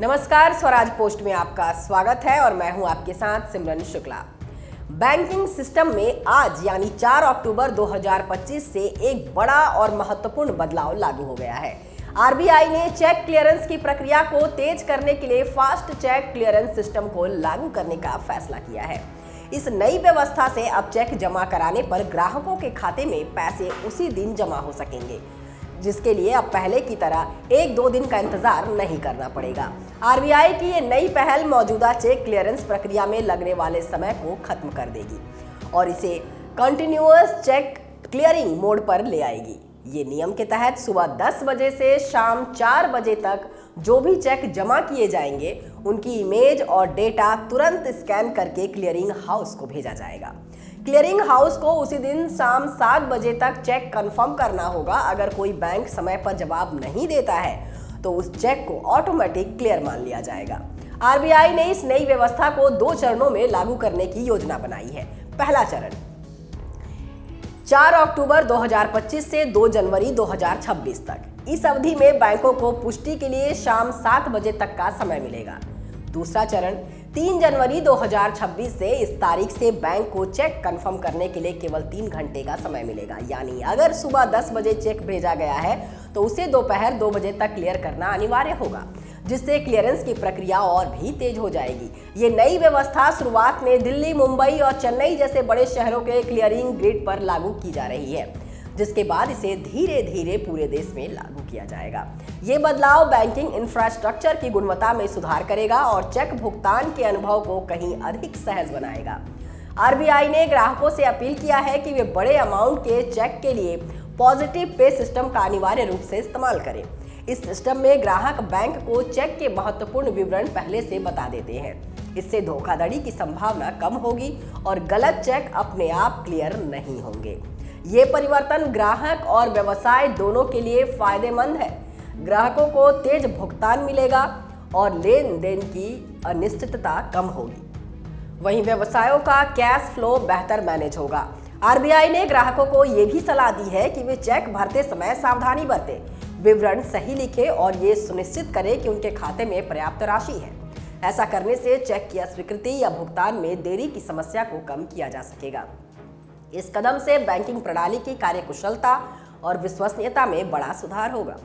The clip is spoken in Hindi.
नमस्कार, स्वराज पोस्ट में आपका स्वागत है और मैं हूं आपके साथ सिमरन शुक्ला। बैंकिंग सिस्टम में आज यानी 4 अक्टूबर 2025 से एक बड़ा और महत्वपूर्ण बदलाव लागू हो गया है। आरबीआई ने चेक क्लियरेंस की प्रक्रिया को तेज करने के लिए फास्ट चेक क्लियरेंस सिस्टम को लागू करने का फैसला किया है। इस नई व्यवस्था से अब चेक जमा कराने पर ग्राहकों के खाते में पैसे उसी दिन जमा हो सकेंगे, जिसके लिए अब पहले की तरह 1-2 दिन का इंतजार नहीं करना पड़ेगा। आरबीआई की ये नई पहल मौजूदा चेक क्लियरेंस प्रक्रिया में लगने वाले समय को खत्म कर देगी और इसे कंटिन्यूअस चेक क्लियरिंग मोड पर ले आएगी। ये नियम के तहत सुबह 10 बजे से शाम 4 बजे तक जो भी चेक जमा किए जाएंगे उनकी इमेज और डेटा तुरंत स्कैन करके क्लियरिंग हाउस को भेजा जाएगा। क्लियरिंग हाउस को उसी दिन शाम 7 बजे तक चेक कंफर्म करना होगा। अगर कोई बैंक समय पर जवाब नहीं देता है तो उस चेक को ऑटोमेटिक क्लियर मान लिया जाएगा। आरबीआई ने इस नई व्यवस्था को 2 चरणों में लागू करने की योजना बनाई है। पहला चरण 4 अक्टूबर 2025 से 2 जनवरी 2026 तक। इस अवधि में बैंकों को पुष्टि के लिए शाम 7 बजे तक का समय मिलेगा। दूसरा चरण 3 जनवरी 2026 से इस तारीख से बैंक को चेक कंफर्म करने के लिए केवल 3 घंटे का समय मिलेगा। यानी अगर सुबह 10 बजे चेक भेजा गया है तो उसे दोपहर 2 बजे तक क्लियर करना अनिवार्य होगा, जिससे क्लियरेंस की प्रक्रिया और भी तेज हो जाएगी। ये नई व्यवस्था शुरुआत में दिल्ली, मुंबई और चेन्नई जैसे बड़े शहरों के क्लियरिंग ग्रिड पर लागू की जा रही है, जिसके बाद इसे धीरे धीरे पूरे देश में लागू किया जाएगा। ये बदलाव बैंकिंग इंफ्रास्ट्रक्चर की गुणवत्ता में सुधार करेगा और चेक भुगतान के अनुभव को कहीं अधिक सहज बनाएगा। आरबीआई ने ग्राहकों से अपील किया है कि वे बड़े अमाउंट के चेक के लिए पॉजिटिव पे सिस्टम का अनिवार्य रूप से इस्तेमाल करें। इस सिस्टम में ग्राहक बैंक को चेक के महत्वपूर्ण विवरण पहले से बता देते हैं। इससे धोखाधड़ी की संभावना कम होगी और गलत चेक अपने आप क्लियर नहीं होंगे। ये परिवर्तन ग्राहक और व्यवसाय दोनों के लिए फायदेमंद है। ग्राहकों को तेज भुगतान मिलेगा और लेन देन की अनिश्चितता कम होगी। वहीं व्यवसायों का कैश फ्लो बेहतर मैनेज होगा। आरबीआई ने ग्राहकों को ये भी सलाह दी है कि वे चेक भरते समय सावधानी बरतें, विवरण सही लिखें और ये सुनिश्चित करें कि उनके खाते में पर्याप्त राशि है। ऐसा करने से चेक की अस्वीकृति या भुगतान में देरी की समस्या को कम किया जा सकेगा। इस कदम से बैंकिंग प्रणाली की कार्यकुशलता और विश्वसनीयता में बड़ा सुधार होगा।